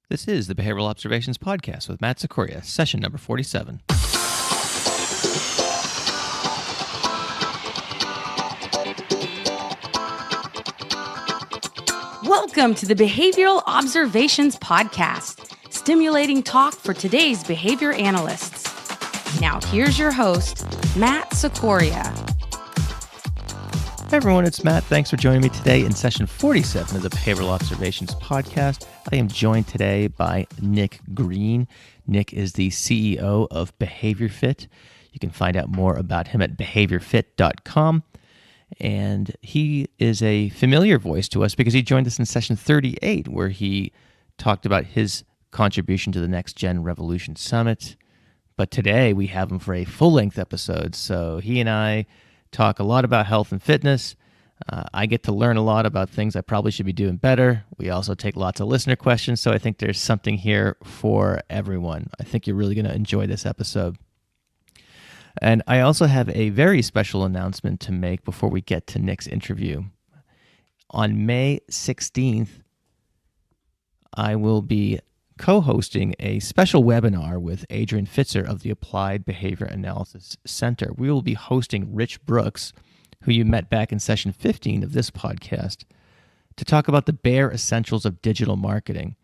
This is the Behavioral Observations Podcast with Matt Cicoria, session number 47. Welcome to the Behavioral Observations Podcast, stimulating talk for today's behavior analysts. Now here's your host, Matt Cicoria. Hey everyone, it's Matt. Thanks for joining me today in session 47 of the Behavioral Observations Podcast. I am joined today by Nick Green. Nick is the CEO of BehaviorFit. You can find out more about him at BehaviorFit.com. And he is a familiar voice to us because he joined us in session 38, where he talked about his contribution to the Next Gen Revolution Summit. But today we have him for a full-length episode. So he and I talk a lot about health and fitness. I get to learn a lot about things I probably should be doing better. We also take lots of listener questions, so I think there's something here for everyone. I think you're really going to enjoy this episode. And I also have a very special announcement to make before we get to Nick's interview. On May 16th, I will be co-hosting a special webinar with Adrian Fitzer of the Applied Behavior Analysis Center. We will be hosting Rich Brooks, who you met back in session 15 of this podcast, to talk about the bare essentials of digital marketing.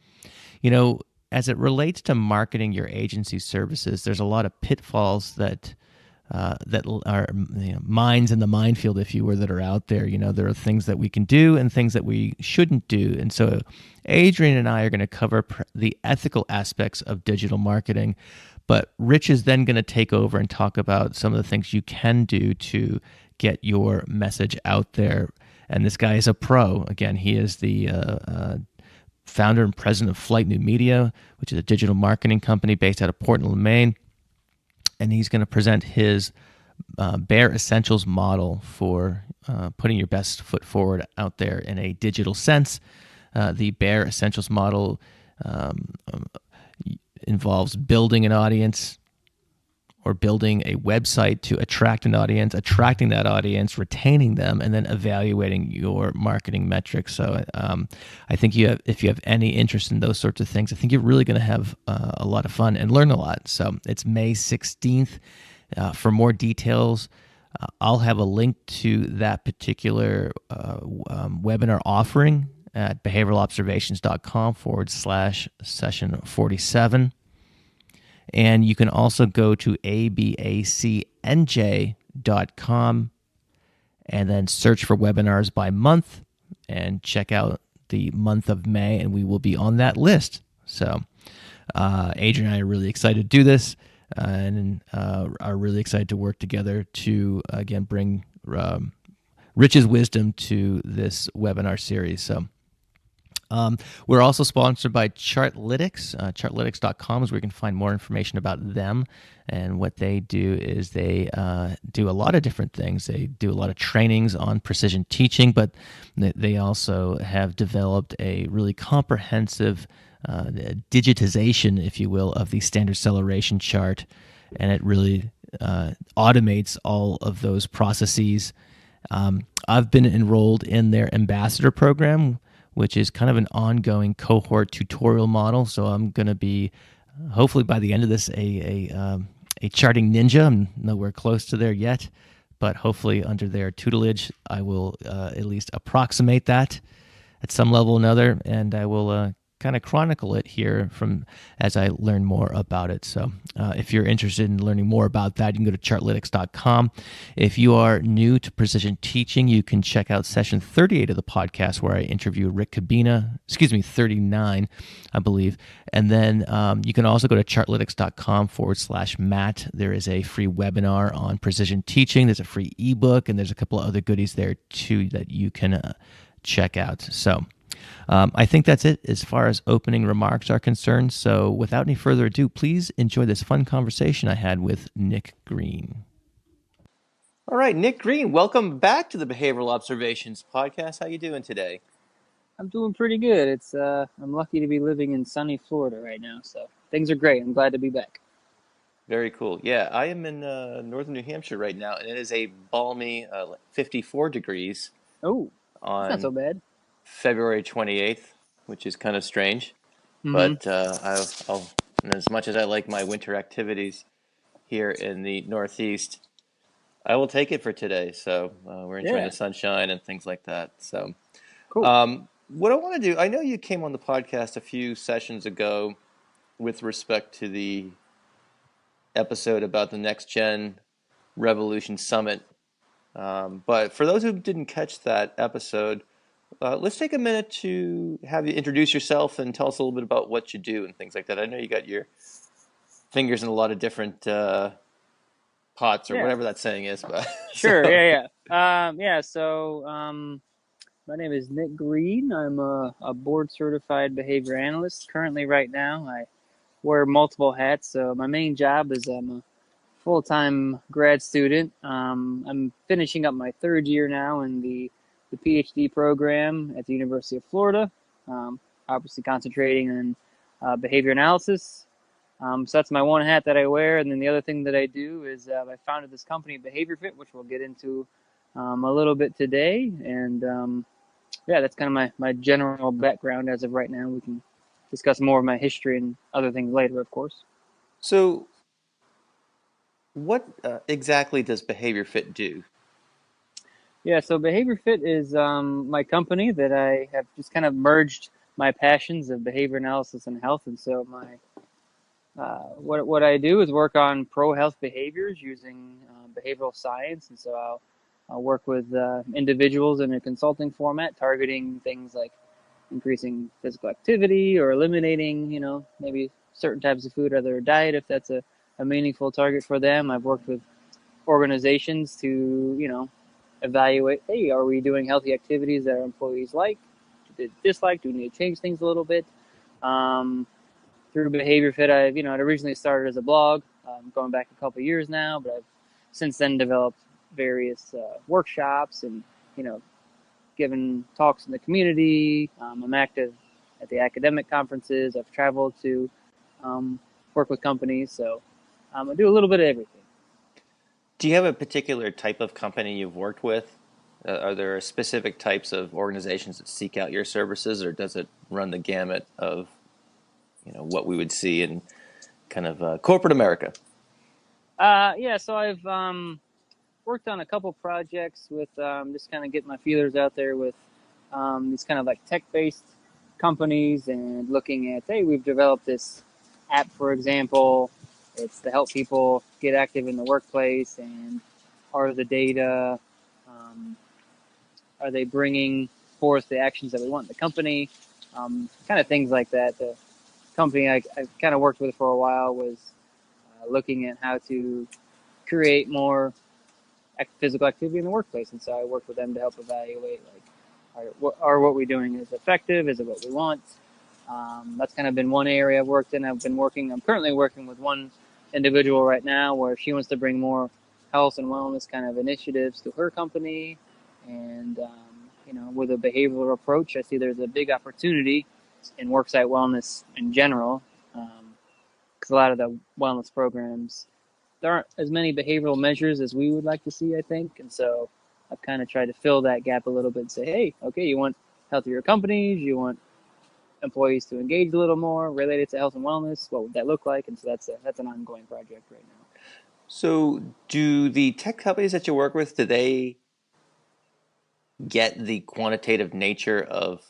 You know, as it relates to marketing your agency's services, there's a lot of pitfalls that are mines in the minefield, if you were, that are out there. You know, there are things that we can do and things that we shouldn't do. And so Adrian and I are going to cover the ethical aspects of digital marketing, but Rich is then going to take over and talk about some of the things you can do to get your message out there. And this guy is a pro. Again, he is the founder and president of Flight New Media, which is a digital marketing company based out of Portland, Maine. And he's going to present his bare essentials model for putting your best foot forward out there in a digital sense. The bare essentials model involves building an audience or building a website to attract an audience, attracting that audience, retaining them, and then evaluating your marketing metrics. So I think if you have any interest in those sorts of things, I think you're really going to have a lot of fun and learn a lot. So it's May 16th. For more details, I'll have a link to that particular webinar offering at behavioralobservations.com/session 47. And you can also go to abacnj.com and then search for webinars by month and check out the month of May, and we will be on that list. So Adrian and I are really excited to do this and are really excited to work together to, again, bring Rich's wisdom to this webinar series. So we're also sponsored by Chartlytics. Chartlytics.com is where you can find more information about them. And what they do is they do a lot of different things. They do a lot of trainings on precision teaching, but they also have developed a really comprehensive digitization, if you will, of the standard acceleration chart. And it really automates all of those processes. I've been enrolled in their ambassador program, which is kind of an ongoing cohort tutorial model. So I'm going to be, hopefully by the end of this, a charting ninja. I'm nowhere close to there yet, but hopefully under their tutelage, I will at least approximate that at some level or another, and I will kind of chronicle it here from as I learn more about it. So if you're interested in learning more about that, you can go to chartlytics.com. If you are new to precision teaching, you can check out session 38 of the podcast where I interview Rick Cabina, 39, I believe. And then you can also go to chartlytics.com/Matt. There is a free webinar on precision teaching. There's a free ebook, and there's a couple of other goodies there too that you can check out. So I think that's it as far as opening remarks are concerned. So without any further ado, please enjoy this fun conversation I had with Nick Green. All right, Nick Green, welcome back to the Behavioral Observations Podcast. How you doing today? I'm doing pretty good. It's I'm lucky to be living in sunny Florida right now, so things are great. I'm glad to be back. Very cool. Yeah, I am in northern New Hampshire right now, and it is a balmy 54 degrees Oh, that's not so on bad. February 28th, which is kind of strange. Mm-hmm. but I'll, and as much as I like my winter activities here in the Northeast, I will take it for today. So we're enjoying Yeah. the sunshine and things like that. So Cool. what I want to do, I know you came on the podcast a few sessions ago with respect to the episode about the Next Gen Revolution Summit. But for those who didn't catch that episode, let's take a minute to have you introduce yourself and tell us a little bit about what you do and things like that. I know you got your fingers in a lot of different pots or Yeah. whatever that saying is, but Sure. so Yeah. Yeah. So, my name is Nick Green. I'm a board certified behavior analyst. Currently, right now, I wear multiple hats. So, my main job is I'm a full time grad student. I'm finishing up my third year now in the PhD program at the University of Florida, obviously concentrating on behavior analysis. So that's my one hat that I wear, and then the other thing that I do is I founded this company, BehaviorFit, which we'll get into a little bit today. And yeah, that's kind of my general background as of right now. We can discuss more of my history and other things later, of course. so what exactly does Behavior Fit do? Yeah, so BehaviorFit is my company that I have just kind of merged my passions of behavior analysis and health. And so what I do is work on pro health behaviors using behavioral science. And so I'll work with individuals in a consulting format, targeting things like increasing physical activity or eliminating, maybe certain types of food out of their diet if that's a meaningful target for them. I've worked with organizations to, evaluate, hey, are we doing healthy activities that our employees like, dislike? Do we need to change things a little bit? Um, Through BehaviorFit, it originally started as a blog, going back a couple of years now, but I've since then developed various workshops and, you know, given talks in the community. I'm active at the academic conferences. I've traveled to work with companies, so I do a little bit of everything. Do you have a particular type of company you've worked with? Are there specific types of organizations that seek out your services, or does it run the gamut of what we would see in kind of corporate America? Yeah, so I've worked on a couple projects with just kind of getting my feelers out there with these kind of like tech-based companies and looking at, hey, we've developed this app, for example. It's to help people get active in the workplace, and are the data, um, are they bringing forth the actions that we want in the company? Kind of things like that. The company I kind of worked with for a while was looking at how to create more physical activity in the workplace, and so I worked with them to help evaluate like, are what we're doing is effective? Is it what we want? That's kind of been one area I've worked in. I'm currently working with one individual right now where she wants to bring more health and wellness kind of initiatives to her company, and with a behavioral approach, I see there's a big opportunity in worksite wellness in general, because a lot of the wellness programs, there aren't as many behavioral measures as we would like to see, I think. And so I've kind of tried to fill that gap a little bit and say, hey, okay, you want healthier companies, you want employees to engage a little more related to health and wellness. What would that look like? And so that's an ongoing project right now. So, do the tech companies that you work with, do they get the quantitative nature of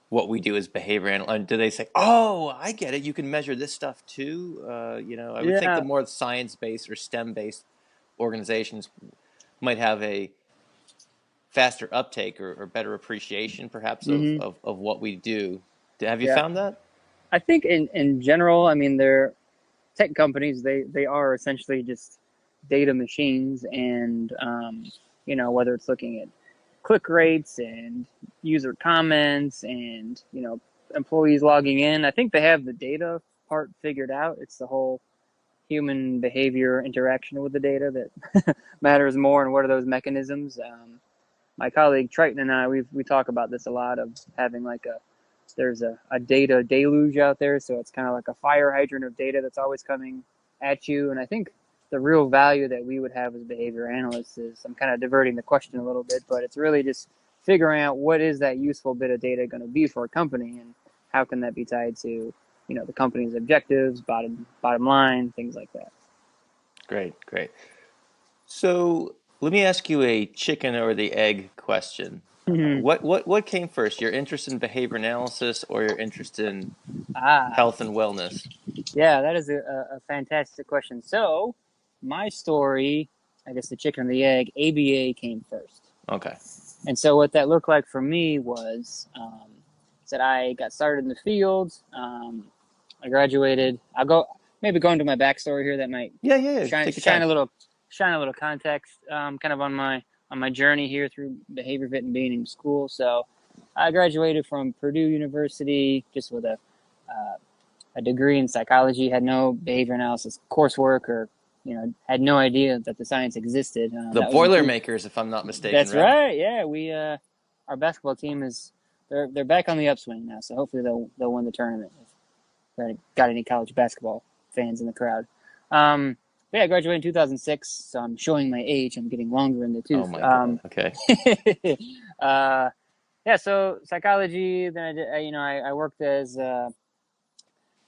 what we do as behavior analysts? Do they say, "Oh, I get it. You can measure this stuff too"? I would think the Yeah. more science-based or STEM-based organizations might have a faster uptake or better appreciation, perhaps, of, Hmm. of what we do. Have you Yeah. found that? I think in general, I mean, they're tech companies, they are essentially just data machines, and whether it's looking at click rates and user comments and employees logging in, I think they have the data part figured out. It's the whole human behavior interaction with the data that matters more, and what are those mechanisms. My colleague Triton and we talk about this a lot, of having like there's a data deluge out there, so it's kind of like a fire hydrant of data that's always coming at you. And I think the real value that we would have as behavior analysts is, I'm kind of diverting the question a little bit, but it's really just figuring out what is that useful bit of data going to be for a company, and how can that be tied to the company's objectives, bottom line, things like that. Great. So let me ask you a chicken or the egg question. What came first, your interest in behavior analysis or your interest in Ah, health and wellness? yeah, that is a fantastic question. So my story, I guess the chicken and the egg, ABA came first. Okay. And so what that looked like for me was that I got started in the field. I graduated. I'll go into my backstory here that might Yeah. shine Take your time. a little context, kind of on my journey here through BehaviorFit and being in school. So I graduated from Purdue University just with a degree in psychology. Had no behavior analysis coursework, or had no idea that the science existed. The That was included. Boilermakers, if I'm not mistaken, That's right? right. Yeah, we our basketball team they're back on the upswing now. So hopefully they'll win the tournament. If got any college basketball fans in the crowd. Yeah, I graduated in 2006, so I'm showing my age. I'm getting longer in the tooth. Oh my God. Okay. Yeah, so psychology. Then I did. I worked as a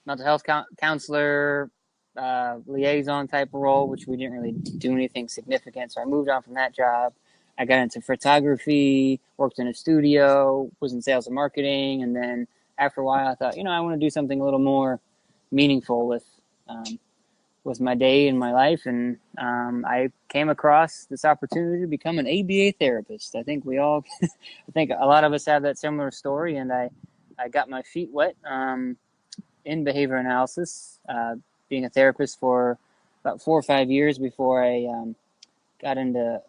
mental health counselor, liaison type of role, which we didn't really do anything significant. So I moved on from that job. I got into photography, worked in a studio, was in sales and marketing, and then after a while, I thought, I want to do something a little more meaningful with my day and my life, and I came across this opportunity to become an ABA therapist. I think I think a lot of us have that similar story, and I got my feet wet in behavior analysis, being a therapist for about 4 or 5 years before I got into,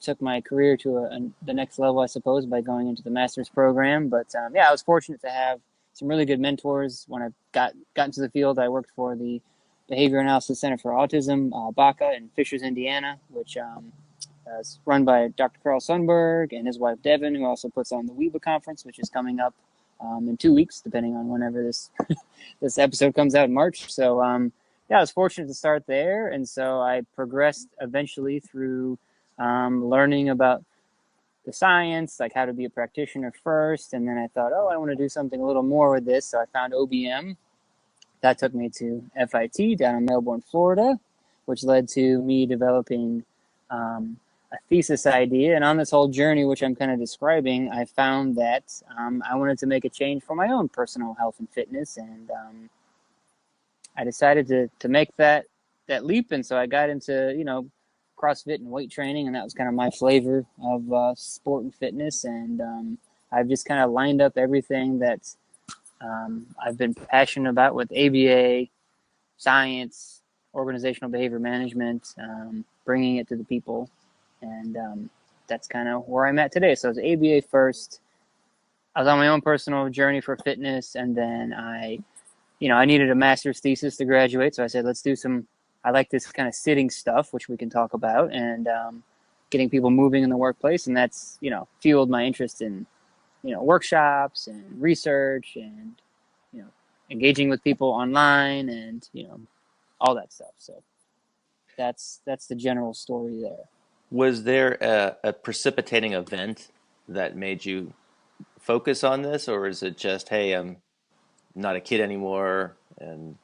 took my career to the next level, I suppose, by going into the master's program. But yeah, I was fortunate to have some really good mentors. When I got into the field, I worked for the Behavior Analysis Center for Autism, BACA, in Fishers, Indiana, which is run by Dr. Carl Sundberg and his wife Devin, who also puts on the WEBA conference, which is coming up in 2 weeks, depending on whenever this this episode comes out in March. So yeah, I was fortunate to start there, and so I progressed eventually through learning about the science, like how to be a practitioner first, and then I thought, I want to do something a little more with this, so I found OBM. That took me to FIT down in Melbourne, Florida, which led to me developing a thesis idea. And on this whole journey, which I'm kind of describing, I found that I wanted to make a change for my own personal health and fitness, and I decided to make that leap. And so I got into CrossFit and weight training, and that was kind of my flavor of sport and fitness. And I've just kind of lined up everything that I've been passionate about with ABA, science, organizational behavior management, bringing it to the people. And that's kind of where I'm at today. So it's ABA first. I was on my own personal journey for fitness, and then I needed a master's thesis to graduate. So I said, let's do I like this kind of sitting stuff, which we can talk about, and getting people moving in the workplace. And that's, fueled my interest in, workshops and research and, engaging with people online and, all that stuff. So that's the general story there. Was there a precipitating event that made you focus on this, or is it just, hey, I'm not a kid anymore, and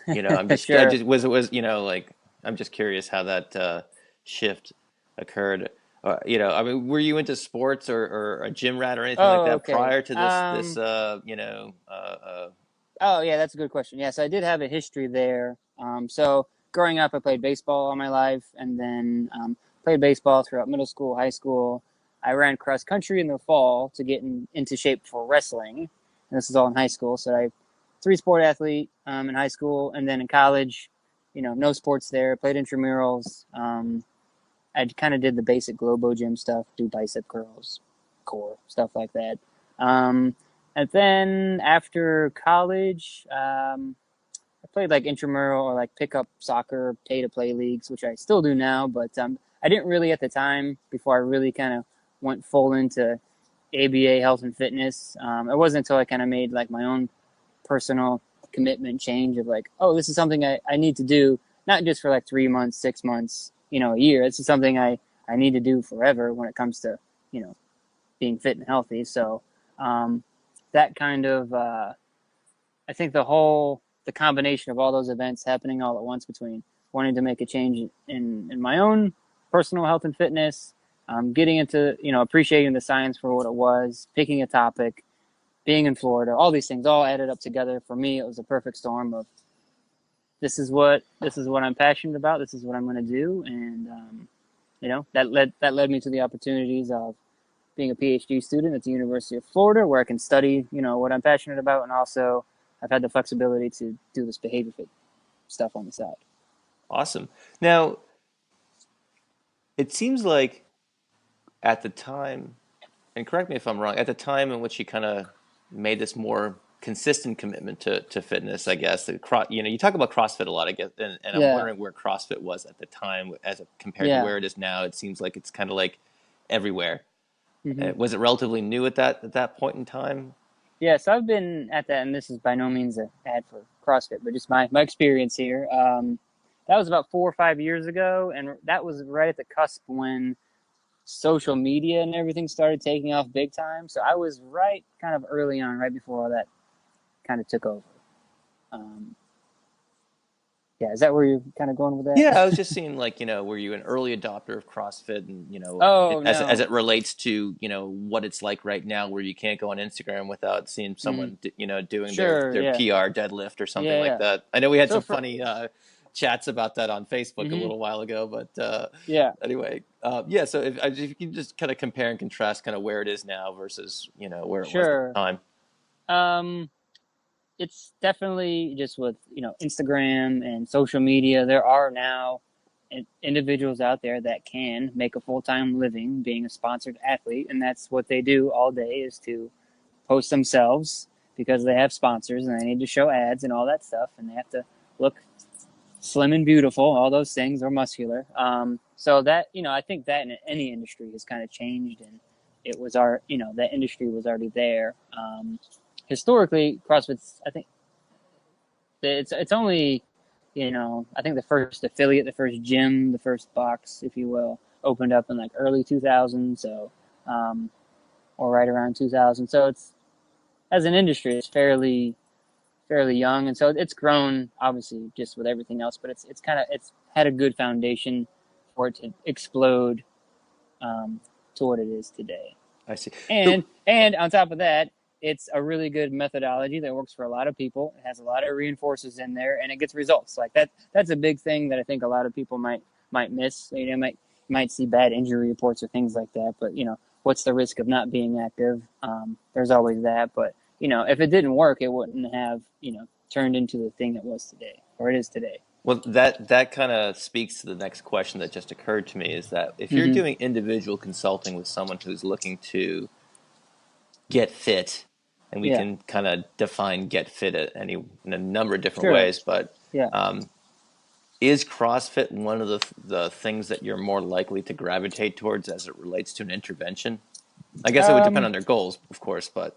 I'm just, Sure. I'm just curious how that shift occurred. I mean, were you into sports or a gym rat or anything like that Okay. prior to this? Oh, yeah, that's a good question. Yeah, so I did have a history there. So growing up, I played baseball all my life, and then played baseball throughout middle school, high school. I ran cross country in the fall to get into shape for wrestling. And this is all in high school. So I 3-sport athlete in high school, and then in college, no sports there. Played intramurals. I kind of did the basic Globo gym stuff, do bicep curls, core, stuff like that. And then after college, I played like intramural or like pickup soccer, pay-to-play leagues, which I still do now. But I didn't really at the time, before I really kind of went full into ABA health and fitness. It wasn't until I kind of made like my own personal commitment change of like, this is something I need to do, not just for like 3 months, 6 months, a year. This is something I need to do forever when it comes to, being fit and healthy. So that kind of I think the combination of all those events happening all at once between wanting to make a change in my own personal health and fitness, getting into, appreciating the science for what it was, picking a topic, being in Florida, all these things all added up together. For me, it was a perfect storm of this is what I'm passionate about. This is what I'm going to do. And, that led me to the opportunities of being a PhD student at the University of Florida, where I can study, what I'm passionate about. And also I've had the flexibility to do this BehaviorFit stuff on the side. Awesome. Now, it seems like at the time, and correct me if I'm wrong, at the time in which you kind of made this more consistent commitment to fitness, I guess, you talk about CrossFit a lot, I guess, and I'm Yeah. wondering where CrossFit was at the time compared to Yeah. where it is now. It seems like it's kind of like everywhere. Hmm. Was it relatively new at that point in time? Yeah. So I've been at that, and this is by no means an ad for CrossFit, but just my experience here. That was about 4 or 5 years ago. And that was right at the cusp when social media and everything started taking off big time. So I was right kind of early on, right before all that kind of took over. Um, yeah, is that where you're kind of going with that? Yeah, I was just seeing like, were you an early adopter of CrossFit and, Oh, as no. it relates to, what it's like right now where you can't go on Instagram without seeing Hmm. someone, doing Sure. their Yeah. PR deadlift or something Yeah. like Yeah. that. I know we had So some for, funny chats about that on Facebook a hmm little while ago, but yeah, anyway, yeah, so if you can just kind of compare and contrast kind of where it is now versus, where it was at sure. the time. Um, it's definitely just with, Instagram and social media, there are now individuals out there that can make a full-time living being a sponsored athlete. And that's what they do all day, is to post themselves because they have sponsors and they need to show ads and all that stuff. And they have to look slim and beautiful, all those things, or muscular. So that, I think that in any industry has kind of changed, and that industry was already there. Historically, CrossFit's, I think it's only, I think the first affiliate, the first gym, the first box, if you will, opened up in like early 2000. So, or right around 2000. So it's, as an industry, it's fairly young, and so it's grown obviously just with everything else. But it's had a good foundation for it to explode to what it is today. I see. So And on top of that, it's a really good methodology that works for a lot of people. It has a lot of reinforcers in there, and it gets results. Like that. That's a big thing that I think a lot of people might miss. Might see bad injury reports or things like that. But what's the risk of not being active? There's always that. But if it didn't work, it wouldn't have turned into the thing it was today, or it is today. Well, that kind of speaks to the next question that just occurred to me, is that if you're Hmm. doing individual consulting with someone who's looking to get fit, and we Yeah. can kind of define get fit in a number of different Sure. ways, but Yeah. um, is CrossFit one of the things that you're more likely to gravitate towards as it relates to an intervention? I guess it would depend Um, on their goals, of course, but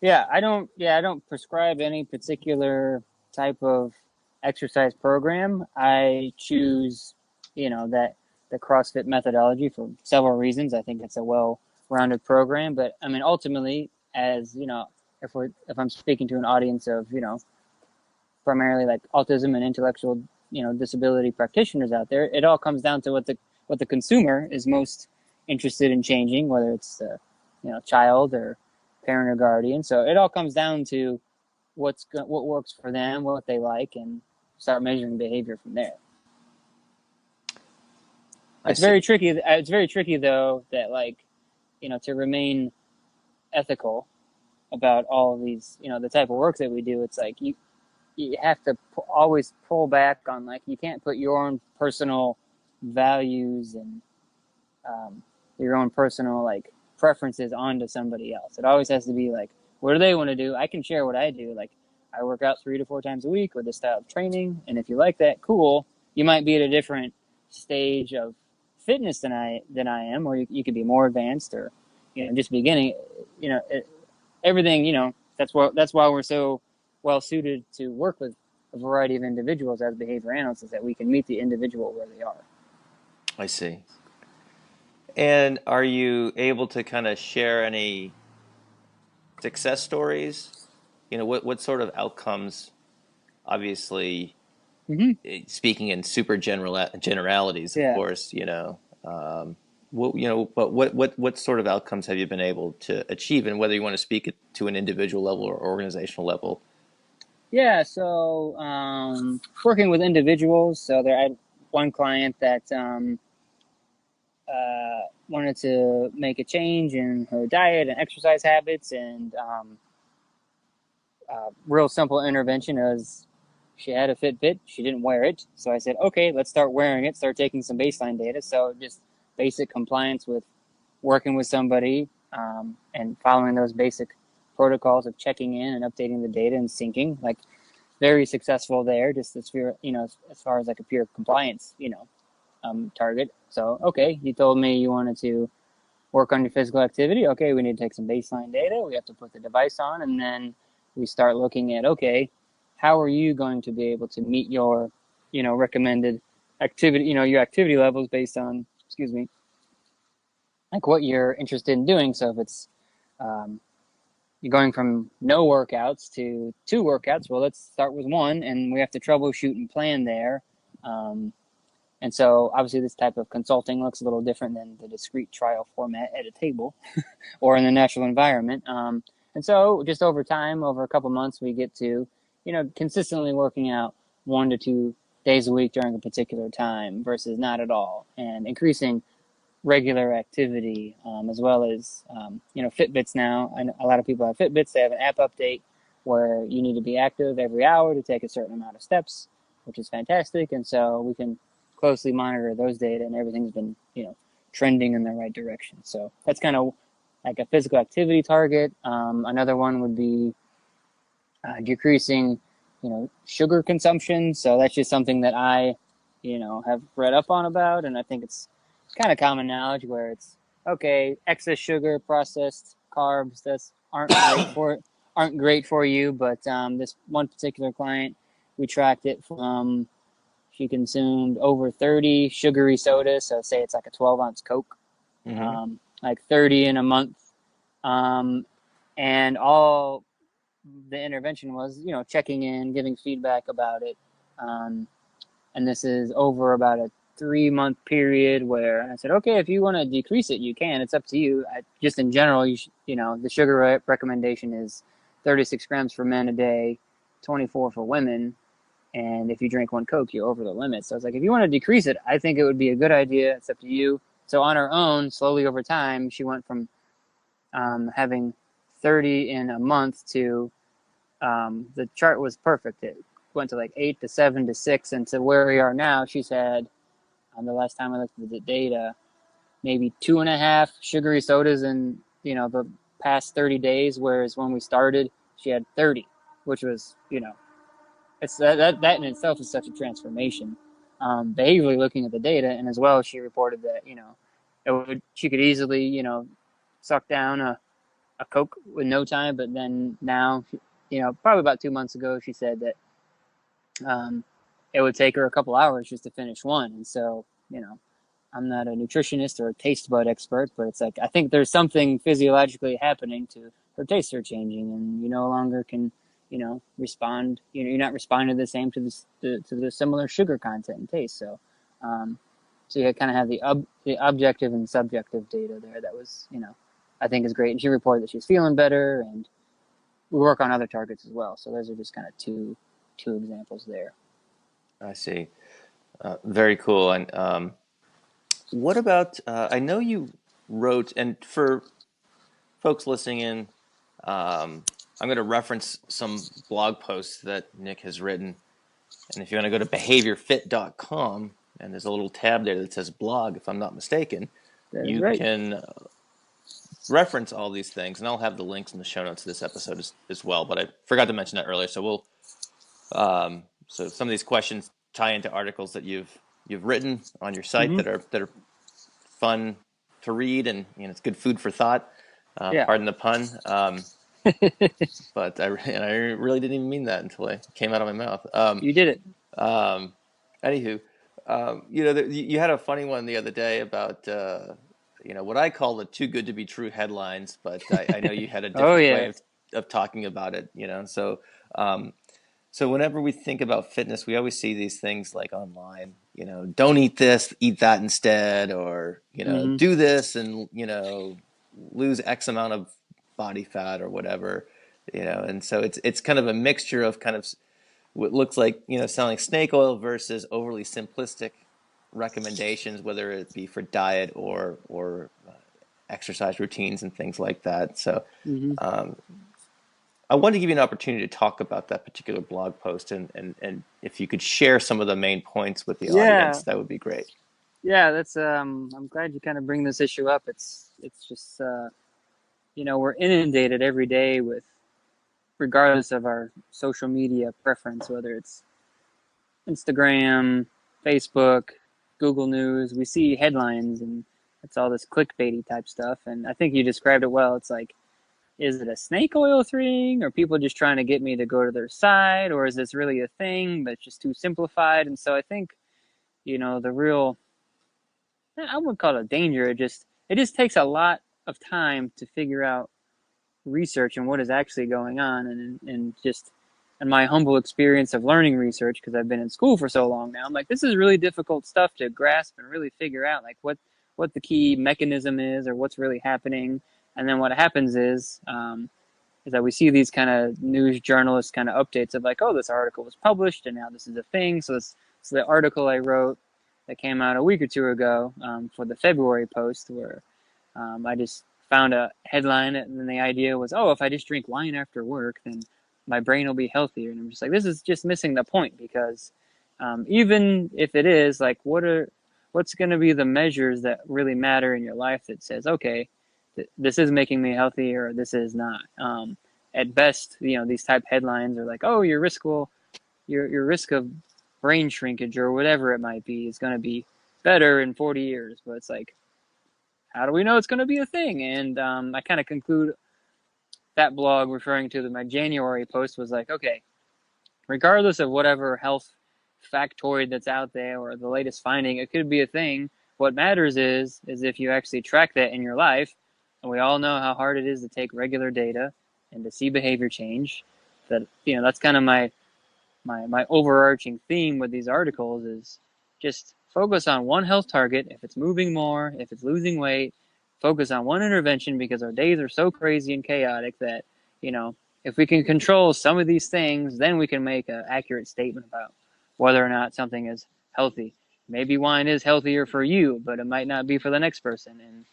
Yeah, I don't. Yeah, I don't prescribe any particular type of exercise program. I choose, that the CrossFit methodology for several reasons. I think it's a well-rounded program, but I mean, ultimately, as if I'm speaking to an audience of primarily like autism and intellectual disability practitioners out there, it all comes down to what the consumer is most interested in changing, whether it's child or parent or guardian. So it all comes down to what works for them, what they like, and start measuring behavior from there. I see. It's very tricky though, that to remain ethical about all of these, the type of work that we do. It's like you have to always pull back on, like, you can't put your own personal values and your own personal like preferences onto somebody else. It always has to be like, what do they want to do? I can share what I do. Like, I work out 3 to 4 times a week with this style of training, and if you like that, cool. You might be at a different stage of fitness than I am, or you could be more advanced, or just beginning. Everything. That's why we're so well suited to work with a variety of individuals as behavior analysts, is that we can meet the individual where they are. I see. And are you able to kind of share any success stories what sort of outcomes, obviously, Hmm. speaking in super generalities, of Yeah. course, but what sort of outcomes have you been able to achieve, and whether you want to speak it to an individual level or organizational level? Yeah. So working with individuals. So I had one client that wanted to make a change in her diet and exercise habits, and real simple intervention is she had a Fitbit, she didn't wear it, so I said, okay, let's start wearing it, start taking some baseline data. So just basic compliance with working with somebody, and following those basic protocols of checking in and updating the data and syncing, like very successful there, just as as far as like a pure compliance, target. So, okay, you told me you wanted to work on your physical activity. Okay, we need to take some baseline data. We have to put the device on, and then we start looking at, okay, how are you going to be able to meet your, recommended activity, your activity levels based on, excuse me, like what you're interested in doing. So if it's um, you're going from no workouts to 2 workouts, well, let's start with one, and we have to troubleshoot and plan there. Um, and so obviously this type of consulting looks a little different than the discrete trial format at a table or in the natural environment. And so just over time, over a couple months, we get to, consistently working out 1 to 2 days a week during a particular time versus not at all, and increasing regular activity, as well as, Fitbits now. I know a lot of people have Fitbits. They have an app update where you need to be active every hour to take a certain amount of steps, which is fantastic. And so we can closely monitor those data, and everything's been, trending in the right direction. So that's kind of like a physical activity target. Another one would be decreasing, sugar consumption. So that's just something that I, have read up on about, and I think it's kind of common knowledge where it's okay. Excess sugar, processed carbs, that's aren't great for you. But this one particular client, we tracked it from she consumed over 30 sugary sodas. So say it's like a 12-ounce Coke, Hmm. like 30 in a month, and all the intervention was, checking in, giving feedback about it. Um, and this is over about a 3-month period where I said, okay, if you want to decrease it, you can. It's up to you. Just in general, the sugar recommendation is 36 grams for men a day, 24 for women. And if you drink one Coke, you're over the limit. So I was like, if you want to decrease it, I think it would be a good idea. It's up to you. So on her own, slowly over time, she went from having 30 in a month to the chart was perfect. It went to like 8 to 7 to 6, and to where we are now, she's had, the last time I looked at the data, maybe 2.5 sugary sodas in, the past 30 days, whereas when we started, she had 30, which was, it's that in itself is such a transformation. Behaviorally looking at the data, and as well, she reported that, she could easily, suck down a Coke with no time, but then now, probably about 2 months ago, she said that it would take her a couple hours just to finish one. And so, I'm not a nutritionist or a taste bud expert, but it's like I think there's something physiologically happening to her tastes are changing, and you no longer can, respond. You're not responding the same to the similar sugar content and taste. So, so you kind of have the objective and subjective data there. That was, I think is great. And she reported that she's feeling better, and we work on other targets as well. So those are just kind of two examples there. I see. Very cool. And what about? I know you wrote, and for folks listening in, I'm going to reference some blog posts that Nick has written. And if you want to go to behaviorfit.com, and there's a little tab there that says blog, if I'm not mistaken, That is you right. can reference all these things, and I'll have the links in the show notes of this episode as well. But I forgot to mention that earlier, so so some of these questions tie into articles that you've written on your site Mm-hmm. that are fun to read, and it's good food for thought. Yeah. Pardon the pun. But I really didn't even mean that until it came out of my mouth. You did it. Um, Anywho, you had a funny one the other day about what I call the too good to be true headlines, but I know you had a Oh different way yeah. of of talking about it, so whenever we think about fitness, we always see these things like online, don't eat this, eat that instead, or, Mm-hmm. do this and, lose X amount of body fat or whatever, and so it's kind of a mixture of kind of what looks like, selling snake oil versus overly simplistic recommendations, whether it be for diet or exercise routines and things like that. So Mm-hmm. um, I wanted to give you an opportunity to talk about that particular blog post, and if you could share some of the main points with the Yeah. audience, that would be great. Yeah, that's I'm glad you kind of bring this issue up. It's just we're inundated every day with, regardless of our social media preference, whether it's Instagram, Facebook, Google News, we see headlines and it's all this clickbaity type stuff. And I think you described it well. It's like, is it a snake oil thing, or people just trying to get me to go to their site, or is this really a thing but it's just too simplified? And so I think, the real, I wouldn't call it a danger. It just takes a lot of time to figure out research and what is actually going on, and just in my humble experience of learning research, because I've been in school for so long now, I'm like, this is really difficult stuff to grasp and really figure out, like what the key mechanism is or what's really happening. And then what happens is that we see these kind of news journalist kind of updates of like, oh, this article was published and now this is a thing. So the article I wrote that came out a week or two ago, for the February post, where I just found a headline, and then the idea was, oh, if I just drink wine after work, then my brain will be healthier. And I'm just like, this is just missing the point, because even if it is, like, what's going to be the measures that really matter in your life that says, okay, this is making me healthier, or this is not. At best, these type headlines are like, oh, your risk of brain shrinkage or whatever it might be is going to be better in 40 years. But it's like, how do we know it's going to be a thing? And I kind of conclude that blog, referring to my January post, was like, okay, regardless of whatever health factoid that's out there or the latest finding, it could be a thing. What matters is if you actually track that in your life. And we all know how hard it is to take regular data and to see behavior change. That's kind of my overarching theme with these articles, is just focus on one health target. If it's moving more, if it's losing weight, focus on one intervention, because our days are so crazy and chaotic that, if we can control some of these things, then we can make an accurate statement about whether or not something is healthy. Maybe wine is healthier for you, but it might not be for the next person. And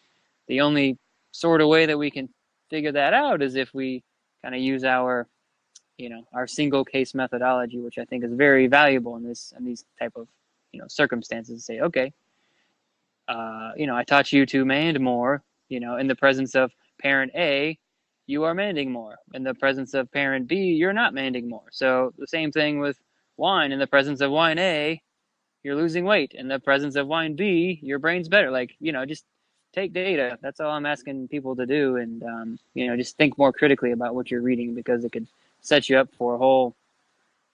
the only sort of way that we can figure that out is if we kind of use our single case methodology, which I think is very valuable in these type of circumstances. Say, okay, I taught you to mand more. In the presence of parent A, you are manding more. In the presence of parent B, you're not manding more. So the same thing with wine. In the presence of wine A, you're losing weight. In the presence of wine B, your brain's better. Like, just take data. That's all I'm asking people to do. And, just think more critically about what you're reading, because it could set you up for a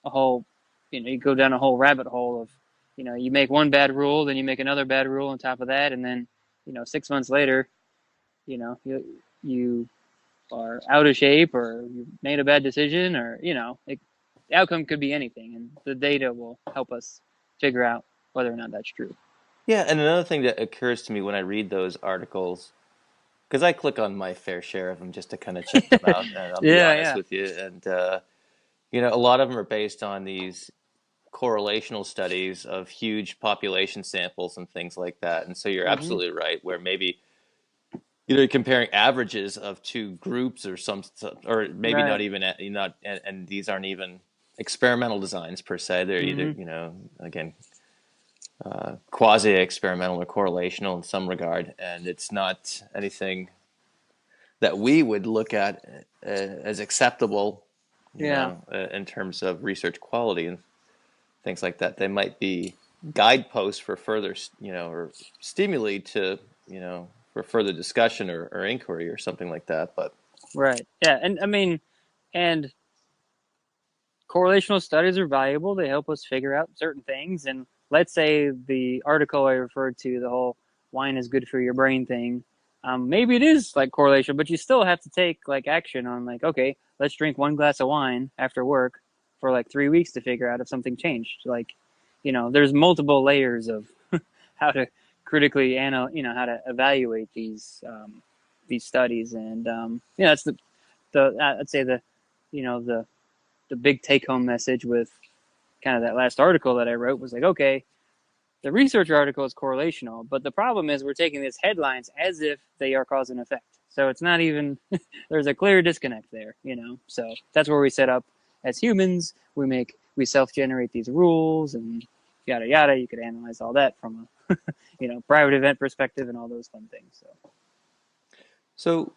whole, you go down a whole rabbit hole of, you make one bad rule, then you make another bad rule on top of that. And then, 6 months later, you are out of shape, or you made a bad decision, or, the outcome could be anything. And the data will help us figure out whether or not that's true. Yeah, and another thing that occurs to me when I read those articles, because I click on my fair share of them just to kind of check them out, and I'll be Yeah, honest yeah. with you, and a lot of them are based on these correlational studies of huge population samples and things like that. And so you're Mm-hmm. absolutely right, where maybe you're comparing averages of two groups or maybe not Right. even not, and these aren't even experimental designs per se. They're either, Mm-hmm. again, quasi-experimental or correlational in some regard, and it's not anything that we would look at as acceptable, Yeah. in terms of research quality and things like that. They might be guideposts for further, or stimuli to, for further discussion or inquiry or something like that. But Right. Yeah. And I mean, and correlational studies are valuable. They help us figure out certain things. And let's say the article I referred to, the whole wine is good for your brain thing, maybe it is like correlation, but you still have to take like action on like, okay, let's drink 1 glass of wine after work for like 3 weeks to figure out if something changed. Like, there's multiple layers of how to critically how to evaluate these studies, and that's the I'd say the big take home message with kind of that last article that I wrote was like, okay, the research article is correlational, but the problem is we're taking these headlines as if they are cause and effect. So it's not even, there's a clear disconnect there, So that's where we set up as humans. We self-generate these rules and yada, yada. You could analyze all that from a, private event perspective and all those fun things. So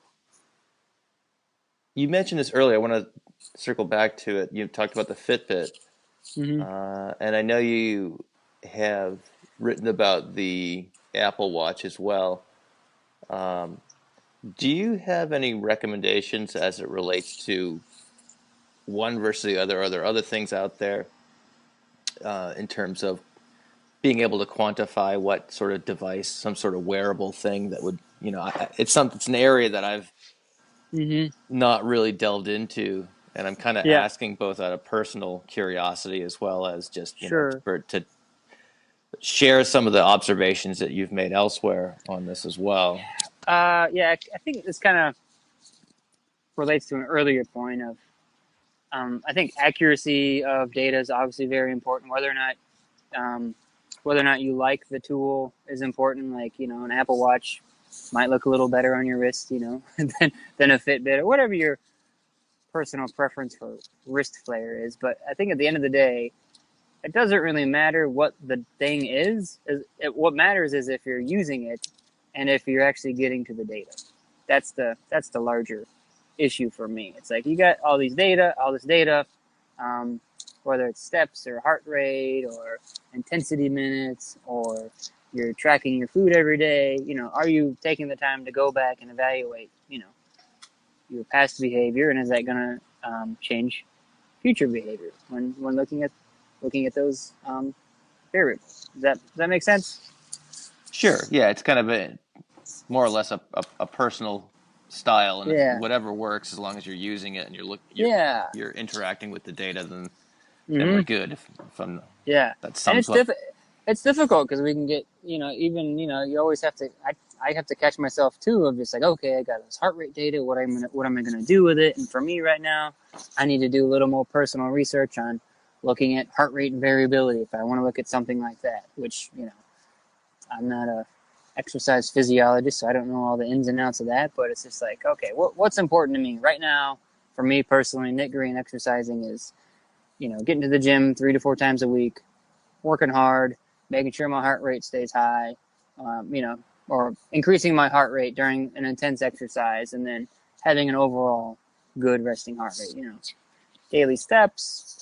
you mentioned this earlier. I want to circle back to it. You talked about the Fitbit, and I know you have written about the Apple Watch as well. Do you have any recommendations as it relates to one versus the other? Are there other things out there in terms of being able to quantify what sort of device, some sort of wearable thing that would, it's an area that I've not really delved into, and I'm kind of Yeah, asking both out of personal curiosity as well as just, sure. to share some of the observations that you've made elsewhere on this as well. Yeah, I think this kind of relates to an earlier point of, I think accuracy of data is obviously very important. Whether or not you like the tool is important. Like, an Apple Watch might look a little better on your wrist, than a Fitbit or whatever your personal preference for wrist flare is. But I think at the end of the day, it doesn't really matter what the thing is. What matters is if you're using it and if you're actually getting to the data. That's the larger issue for me. It's like you got all this data, whether it's steps or heart rate or intensity minutes, or you're tracking your food every day. Are you taking the time to go back and evaluate, your past behavior, and is that going to change future behavior when looking at those variables? Does that make sense? Sure. Yeah, it's kind of more or less a personal style, and if Yeah. whatever works, as long as you're using it and Yeah. you're interacting with the data, then we're Mm-hmm. good. If I'm, Yeah. that And sums up. it's difficult because we can get, even, you always have to, I have to catch myself too of just like, okay, I got this heart rate data. What am I going to do with it? And for me right now, I need to do a little more personal research on looking at heart rate and variability. If I want to look at something like that, which, I'm not a exercise physiologist, so I don't know all the ins and outs of that, but it's just like, okay, what's important to me right now? For me personally, Nick Green, exercising is, getting to the gym 3 to 4 times a week, working hard, making sure my heart rate stays high, or increasing my heart rate during an intense exercise, and then having an overall good resting heart rate. Daily steps,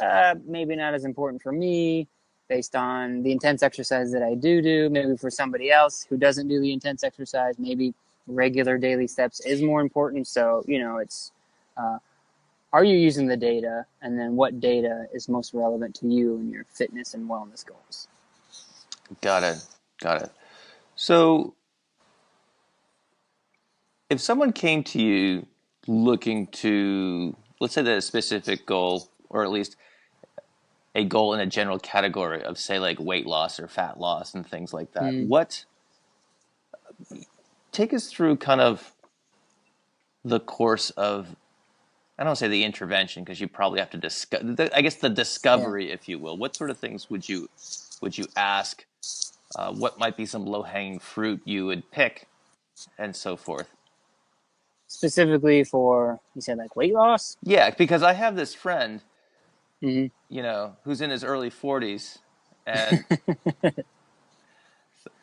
maybe not as important for me based on the intense exercise that I do. Maybe for somebody else who doesn't do the intense exercise, maybe regular daily steps is more important. So, it's, are you using the data, and then what data is most relevant to you and your fitness and wellness goals? Got it. So, if someone came to you looking to, let's say, that a specific goal, or at least a goal in a general category of, say, like weight loss or fat loss and things like that, take us through kind of the course of, I don't say the intervention, because you probably have to discuss, I guess, the Yeah. discovery, if you will. What sort of things would you ask? What might be some low hanging fruit you would pick, and so forth? Specifically for, you said like weight loss? Yeah, because I have this friend, Mm-hmm. who's in his early 40s, and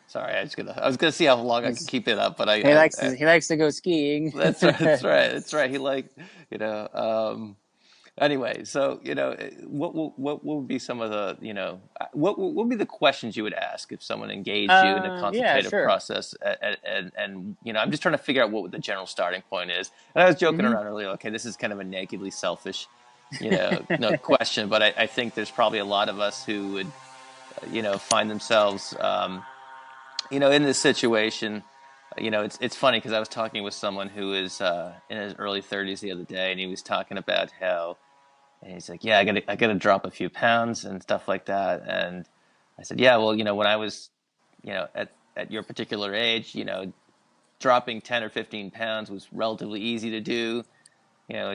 sorry, I was gonna see how long I could keep it up, but He likes to go skiing. that's right, that's right. He you know, anyway, so what would be some of the what would be the questions you would ask if someone engaged you in a Yeah, consultative sure. process, and I'm just trying to figure out what the general starting point is. And I was joking Mm-hmm. around earlier. Okay, this is kind of a nakedly selfish, no question, but I think there's probably a lot of us who would find themselves in this situation, It's funny because I was talking with someone who is in his early 30s the other day, and he was talking about how, and he's like, yeah, I gotta drop a few pounds and stuff like that. And I said, yeah, well, when I was, at your particular age, dropping 10 or 15 pounds was relatively easy to do.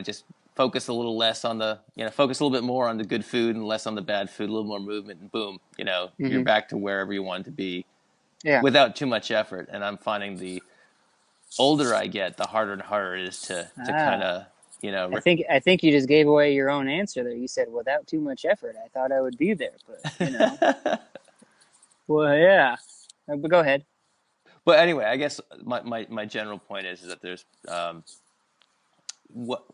Just focus a little less on focus a little bit more on the good food and less on the bad food, a little more movement, and boom, you're Hmm. back to wherever you want to be Yeah. without too much effort. And I'm finding the older I get, the harder and harder it is to kind Ah, of, you know, I think you just gave away your own answer there. You said without too much effort. I thought I would be there, but well, yeah. But go ahead. but anyway, I guess my general point is that there's what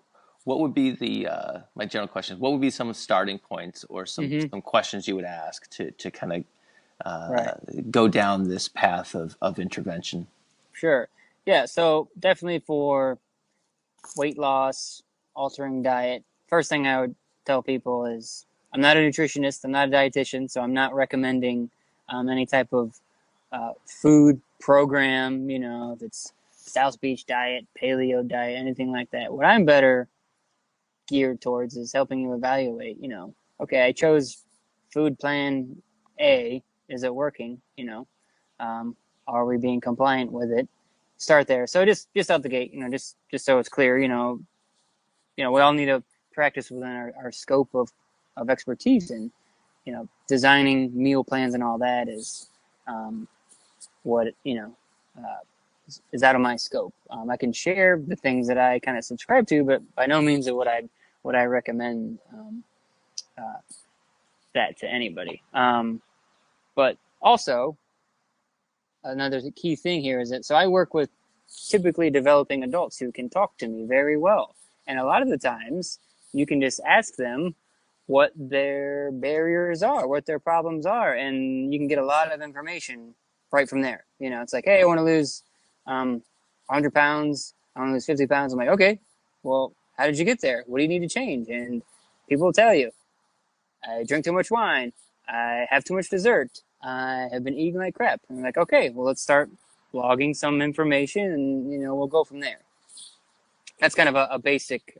what would be the my general question is what would be some starting points or Hmm. some questions you would ask to kind of Right. go down this path of intervention. Sure. Yeah. So definitely for weight loss, altering diet. First thing I would tell people is I'm not a nutritionist, I'm not a dietitian, so I'm not recommending any type of food program, if it's South Beach diet, paleo diet, anything like that. What I'm better geared towards is helping you evaluate, okay, I chose food plan A. Is it working? Um, are we being compliant with it? Start there. So just out the gate, just so it's clear, we all need to practice within our scope of expertise, and designing meal plans and all that is what is out of my scope. I can share the things that I kind of subscribe to, but by no means would I recommend uh, that to anybody. But also another key thing here is that so I work with typically developing adults who can talk to me very well, and a lot of the times you can just ask them what their barriers are, what their problems are, and you can get a lot of information right from there. It's like, hey, I want to lose 100 pounds, I want to lose 50 pounds. I'm like, okay, well, how did you get there? What do you need to change? And people will tell you, I drink too much wine, I have too much dessert, I have been eating like crap. And I'm like, okay, well, let's start logging some information, and we'll go from there. That's kind of a basic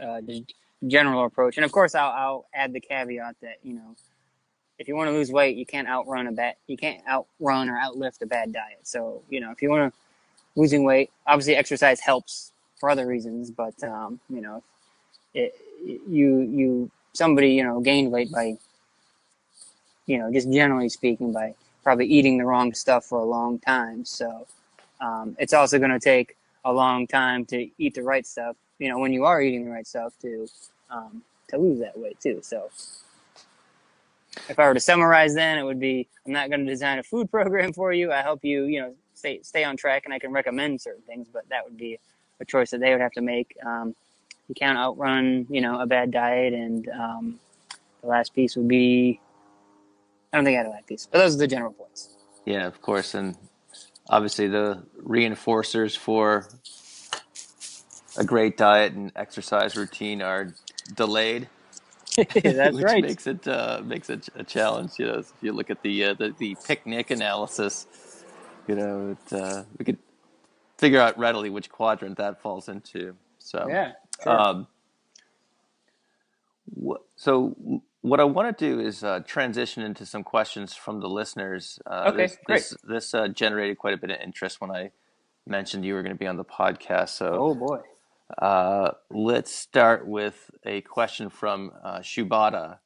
general approach. And of course, I'll add the caveat that if you want to lose weight, you can't outrun or outlift a bad diet. So if you want to losing weight, obviously exercise helps for other reasons, but it, you somebody gained weight by just generally speaking by probably eating the wrong stuff for a long time. So it's also going to take a long time to eat the right stuff. When you are eating the right stuff to lose that weight too. So if I were to summarize, then it would be: I'm not going to design a food program for you. I help you, stay on track, and I can recommend certain things, but that would be a choice that they would have to make. You can't outrun, a bad diet, and the last piece would be: I don't think I had a last piece, but those are the general points. Yeah, of course. And obviously the reinforcers for a great diet and exercise routine are delayed, That's which right. makes it a challenge. If you look at the picnic analysis, we could figure out readily which quadrant that falls into. So, Yeah, sure. um, so what I want to do is transition into some questions from the listeners. Okay, great. This generated quite a bit of interest when I mentioned you were going to be on the podcast. So Oh boy. let's start with a question from Shubhata.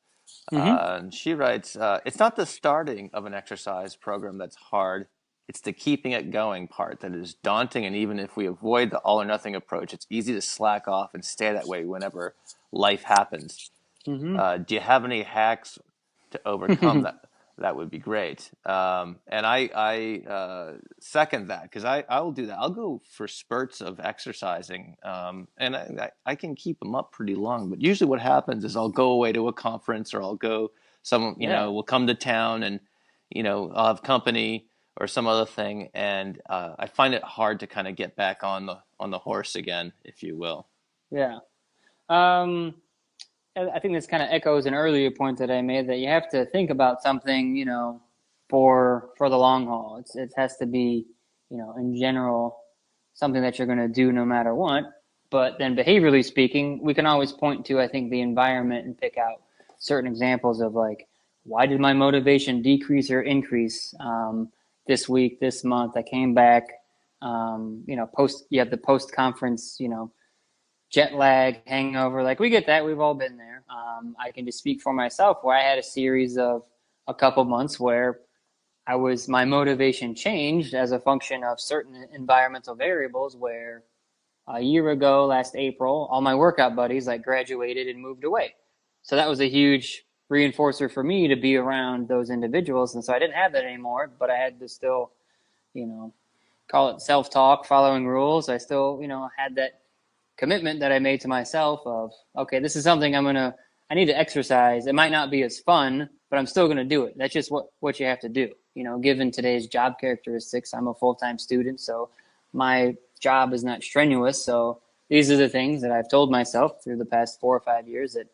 Mm-hmm. And she writes, it's not the starting of an exercise program that's hard. It's the keeping it going part that is daunting. And even if we avoid the all or nothing approach, it's easy to slack off and stay that way whenever life happens. Do you have any hacks to overcome Mm-hmm. that? That would be great. And I second that because I will do that. I'll go for spurts of exercising, and I can keep them up pretty long. But usually, what happens is I'll go away to a conference, or I'll go someone Yeah. will come to town, and I'll have company or some other thing, and I find it hard to kind of get back on the horse again, if you will. Yeah. Um, I think this kind of echoes an earlier point that I made, that you have to think about something, for the long haul. It has to be, in general. something that you're going to do no matter what. But then behaviorally speaking, we can always point to, I think, the environment and pick out certain examples of like, why did my motivation decrease or increase this week, this month? I came back, you have the post-conference, jet lag, hangover. Like, we get that. We've all been there. I can just speak for myself where I had a series of a couple months where my motivation changed as a function of certain environmental variables where a year ago, last April, all my workout buddies like graduated and moved away. So that was a huge reinforcer for me to be around those individuals. And so I didn't have that anymore, but I had to still, call it self-talk, following rules. I still, had that commitment that I made to myself of, okay, this is something I need to exercise. It might not be as fun, but I'm still going to do it. That's just what you have to do. Given today's job characteristics, I'm a full-time student, so my job is not strenuous. So these are the things that I've told myself through the past 4 or 5 years that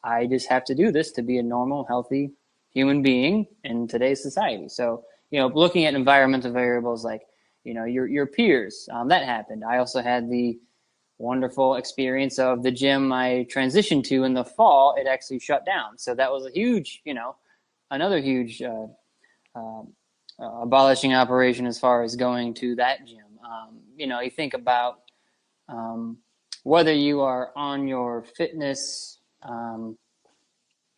I just have to do this to be a normal, healthy human being in today's society. So, looking at environmental variables like, your peers, that happened. I also had the wonderful experience of the gym I transitioned to in the fall. It actually shut down. So that was a huge, another huge abolishing operation as far as going to that gym. You think about whether you are on your fitness,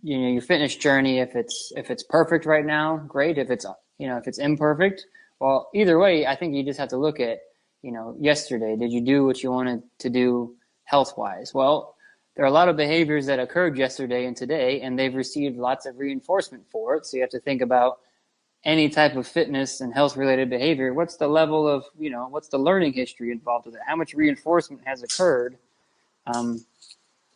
your fitness journey. If it's perfect right now, great. If it's imperfect, well, either way, I think you just have to look at, yesterday, did you do what you wanted to do health-wise? Well, there are a lot of behaviors that occurred yesterday and today, and they've received lots of reinforcement for it. So you have to think about any type of fitness and health-related behavior. What's the level of, what's the learning history involved with it? How much reinforcement has occurred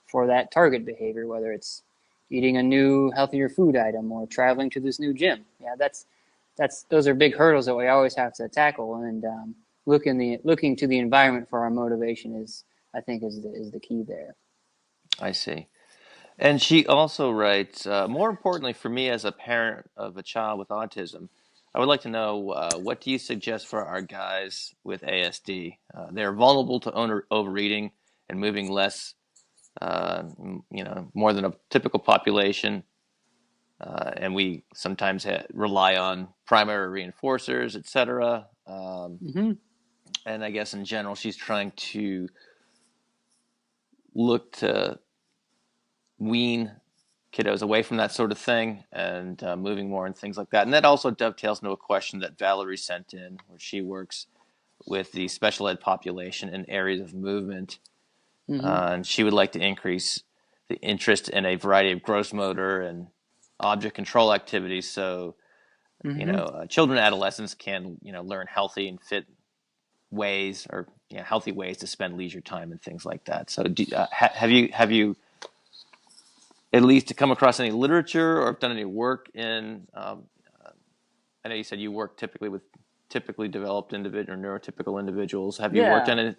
for that target behavior, whether it's eating a new, healthier food item or traveling to this new gym? Yeah, those are big hurdles that we always have to tackle. And looking to the environment for our motivation is the key there. I see. And she also writes, more importantly for me as a parent of a child with autism, I would like to know, what do you suggest for our guys with ASD? They're vulnerable to overeating and moving less, more than a typical population. And we sometimes rely on primary reinforcers, et cetera. And I guess in general, she's trying to look to wean kiddos away from that sort of thing and moving more and things like that. And that also dovetails into a question that Valerie sent in, where she works with the special ed population in areas of movement. And she would like to increase the interest in a variety of gross motor and object control activities. So, children and adolescents can, learn healthy and fit ways or healthy ways to spend leisure time and things like that. So have you at least to come across any literature or have done any work in, I know you said you work typically with typically developed individual or neurotypical individuals. Have you worked on it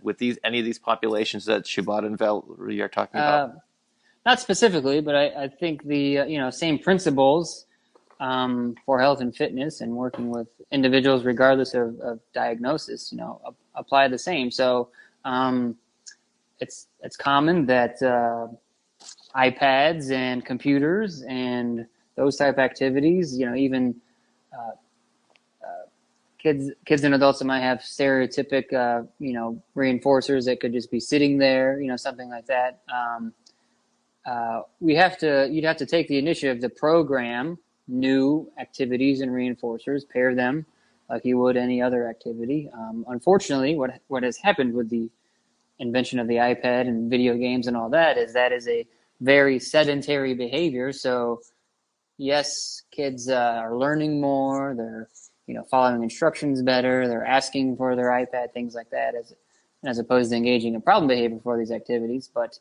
with any of these populations that Shubhata and Valerie are talking about? Not specifically, but I think the same principles for health and fitness and working with individuals regardless of diagnosis, apply the same. So it's common that iPads and computers and those type of activities, even kids and adults that might have stereotypic, reinforcers that could just be sitting there, something like that. You'd have to take the initiative to program new activities and reinforcers, pair them like you would any other activity. Unfortunately, what has happened with the invention of the iPad and video games and all that is a very sedentary behavior. So yes, kids are learning more. They're following instructions better. They're asking for their iPad, things like that, as opposed to engaging in problem behavior for these activities. But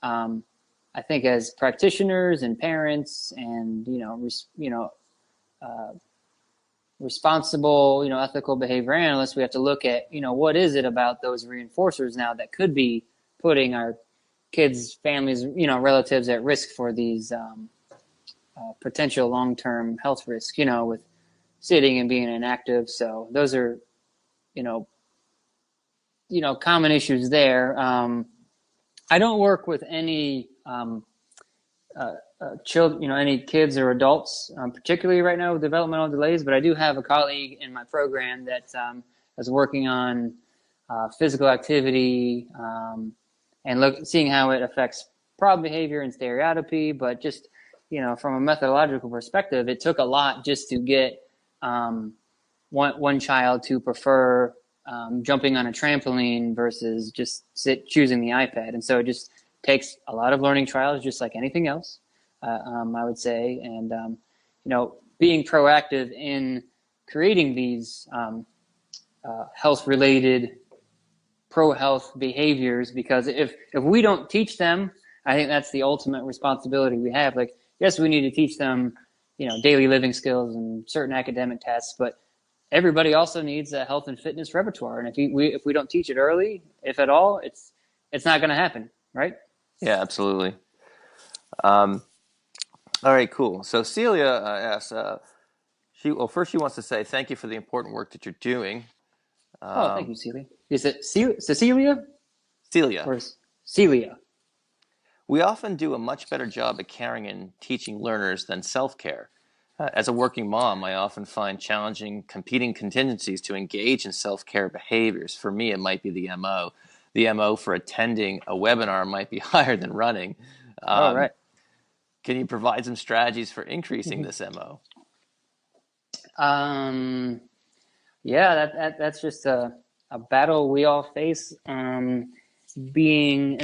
I think as practitioners and parents and responsible ethical behavior analysts, we have to look at what is it about those reinforcers now that could be putting our kids, families, relatives at risk for these potential long-term health risks, with sitting and being inactive. So those are common issues there. I don't work with any children, any kids or adults, particularly right now with developmental delays. But I do have a colleague in my program that is working on physical activity and seeing how it affects problem behavior and stereotypy. But just from a methodological perspective, it took a lot just to get one child to prefer jumping on a trampoline versus just choosing the iPad. And so it just takes a lot of learning trials, just like anything else, I would say. And, being proactive in creating these health-related pro-health behaviors, because if we don't teach them, I think that's the ultimate responsibility we have. Like, yes, we need to teach them, daily living skills and certain academic tests, but everybody also needs a health and fitness repertoire. And if we don't teach it early, if at all, it's not going to happen, right? Yeah, absolutely. All right, cool. So Celia asks, first she wants to say thank you for the important work that you're doing. Thank you, Celia. Is it Cecilia? Celia. Or Celia? We often do a much better job at caring and teaching learners than self-care. As a working mom, I often find challenging competing contingencies to engage in self-care behaviors. For me, it might be the MO. The MO for attending a webinar might be higher than running. Right. Can you provide some strategies for increasing this MO? Yeah, that's just a battle we all face. Being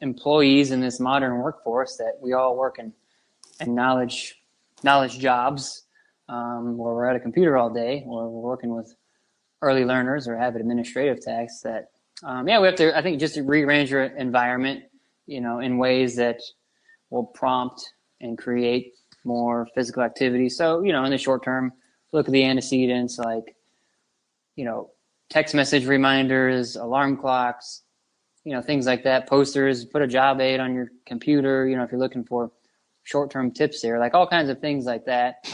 employees in this modern workforce, that we all work in knowledge jobs, where we're at a computer all day, or we're working with early learners or have administrative tasks. That we have to, I think, just to rearrange your environment, in ways that will prompt and create more physical activity. So in the short term, look at the antecedents, like text message reminders, alarm clocks, things like that, posters, put a job aid on your computer, if you're looking for short-term tips there, like all kinds of things like that.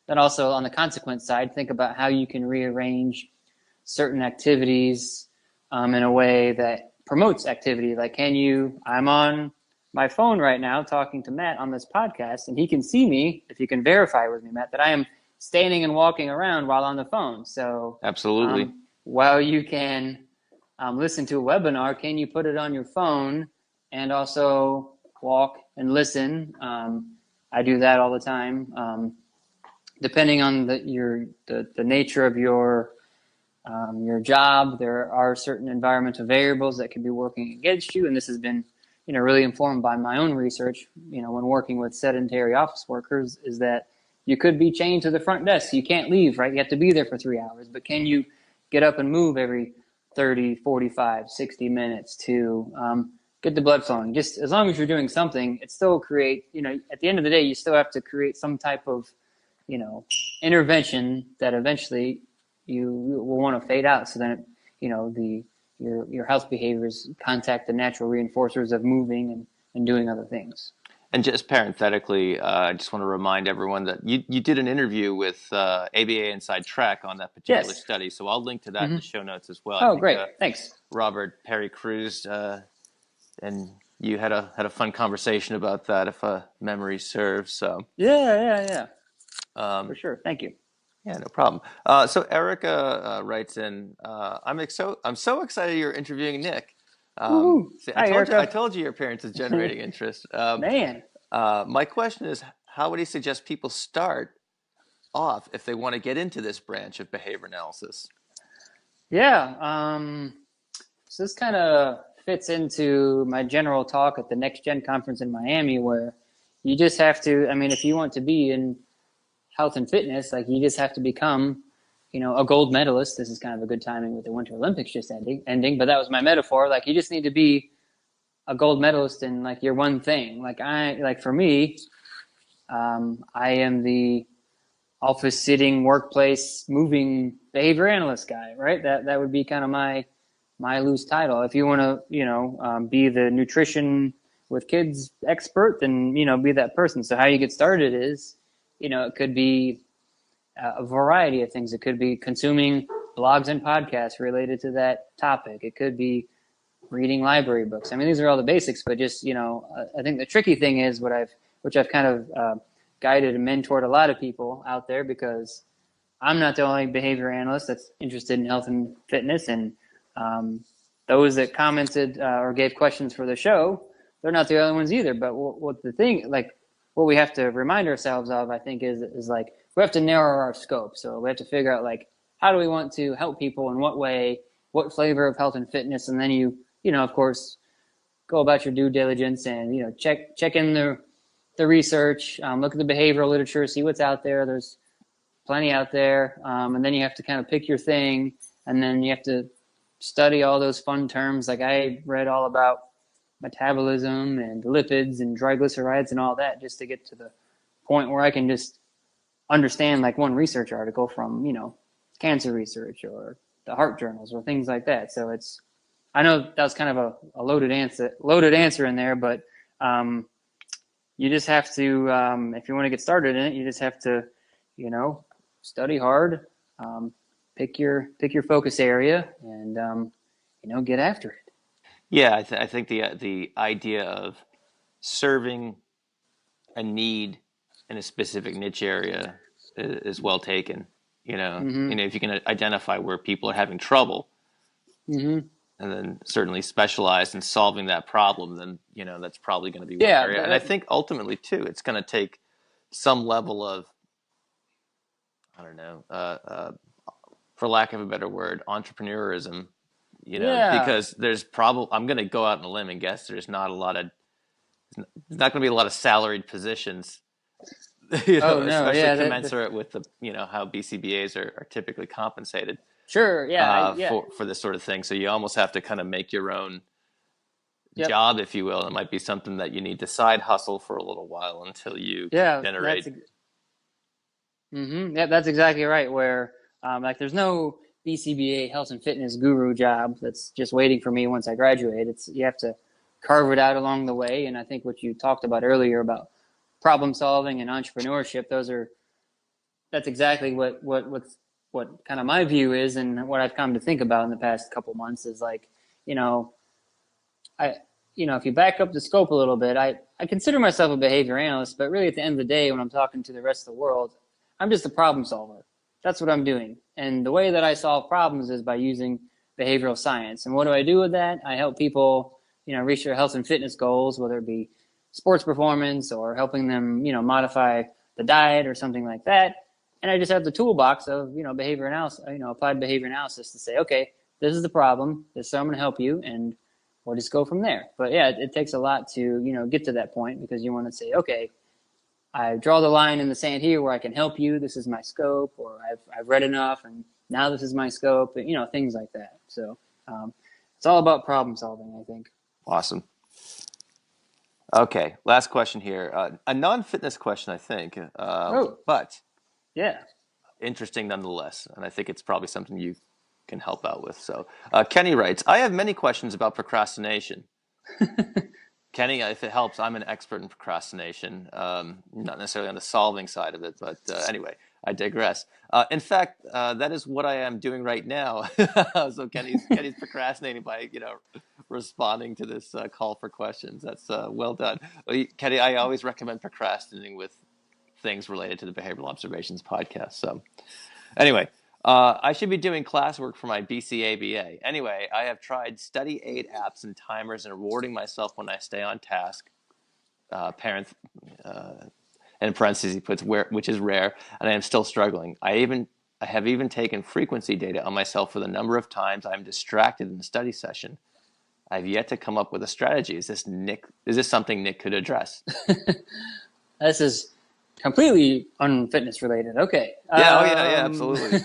Then also on the consequence side, think about how you can rearrange certain activities in a way that promotes activity. Like, I'm on my phone right now talking to Matt on this podcast, and he can see me, if you can verify with me, Matt, that I am standing and walking around while on the phone. So absolutely. While you can listen to a webinar, can you put it on your phone and also walk and listen? I do that all the time. Depending on the nature of your job, there are certain environmental variables that can be working against you, and this has been really informed by my own research. When working with sedentary office workers, is that you could be chained to the front desk. You can't leave, right? You have to be there for 3 hours, but can you get up and move every 30, 45, 60 minutes to get the blood flowing? Just as long as you're doing something, it still create, at the end of the day, you still have to create some type of, intervention that eventually you will want to fade out. So then, your health behaviors contact the natural reinforcers of moving and doing other things. And just parenthetically, I just want to remind everyone that you did an interview with ABA Inside Track on that particular study. So I'll link to that in the show notes as well. Oh, great. Thanks. Robert Perry Cruz and you had a fun conversation about that, if memory serves. So Yeah. For sure. Thank you. Yeah, no problem. So Erica writes in, I'm so excited you're interviewing Nick. I told you your appearance is generating interest. Man. My question is, how would you suggest people start off if they want to get into this branch of behavior analysis? Yeah. So this kind of fits into my general talk at the Next Gen conference in Miami, where you just have to, if you want to be in health and fitness, like, you just have to become, a gold medalist. This is kind of a good timing with the Winter Olympics just ending, but that was my metaphor. Like, you just need to be a gold medalist in, like, your one thing. For me, I am the office sitting, workplace moving behavior analyst guy, right? That would be kind of my loose title. If you want to, be the nutrition with kids expert, then, be that person. So how you get started is, it could be a variety of things. It could be consuming blogs and podcasts related to that topic. It could be reading library books. I mean, these are all the basics, but just, I think the tricky thing is which I've kind of guided and mentored a lot of people out there, because I'm not the only behavior analyst that's interested in health and fitness. And those that commented or gave questions for the show, they're not the only ones either. But what the thing, like what we have to remind ourselves of, I think, is like we have to narrow our scope. So we have to figure out, like, how do we want to help people, in what way, what flavor of health and fitness, and then of course, go about your due diligence and check in the research, look at the behavioral literature, see what's out there. There's plenty out there, and then you have to kind of pick your thing, and then you have to study all those fun terms. Like I read all about metabolism and lipids and triglycerides and all that, just to get to the point where I can just understand like one research article from cancer research or the heart journals or things like that. So I know that was kind of a loaded answer in there, but you just have to, if you want to get started in it, you just have to, study hard, pick your focus area, and get after it. Yeah, I think the idea of serving a need in a specific niche area is well taken. If you can identify where people are having trouble, and then certainly specialize in solving that problem, then that's probably going to be one area. And I think ultimately too, it's going to take some level of, I don't know, for lack of a better word, entrepreneurism. Because I'm going to go out on a limb and guess there's not going to be a lot of salaried positions. Especially commensurate with the how BCBAs are typically compensated. Sure, yeah, for this sort of thing. So you almost have to kind of make your own job, if you will. It might be something that you need to side hustle for a little while until you generate. That's exactly right. Where there's no BCBA health and fitness guru job that's just waiting for me once I graduate. You have to carve it out along the way. And I think what you talked about earlier about problem solving and entrepreneurship, that's exactly what kind of my view is, and what I've come to think about in the past couple months is like, if you back up the scope a little bit, I consider myself a behavior analyst, but really at the end of the day, when I'm talking to the rest of the world, I'm just a problem solver. That's what I'm doing. And the way that I solve problems is by using behavioral science. And what do I do with that? I help people, reach their health and fitness goals, whether it be sports performance or helping them, modify the diet or something like that. And I just have the toolbox of, behavior analysis, applied behavior analysis to say, okay, this is the problem. This is how I'm going to help you. And we'll just go from there. But yeah, it takes a lot to, get to that point, because you want to say, okay, I draw the line in the sand here where I can help you. This is my scope, or I've read enough and now this is my scope, and, things like that. So it's all about problem solving, I think. Awesome. Okay, last question here. A non-fitness question, I think, but interesting nonetheless. And I think it's probably something you can help out with. So Kenny writes, I have many questions about procrastination. Kenny, if it helps, I'm an expert in procrastination, not necessarily on the solving side of it, but anyway, I digress. In fact, that is what I am doing right now. So Kenny's procrastinating by, responding to this call for questions. That's well done. Kenny, I always recommend procrastinating with things related to the Behavioral Observations podcast. So anyway, I should be doing classwork for my BCABA. Anyway, I have tried study aid apps and timers and rewarding myself when I stay on task. In parentheses, he puts which is rare, and I am still struggling. I have even taken frequency data on myself for the number of times I am distracted in the study session. I've yet to come up with a strategy. Is this something Nick could address? This is completely unfitness related. Okay. Yeah, absolutely.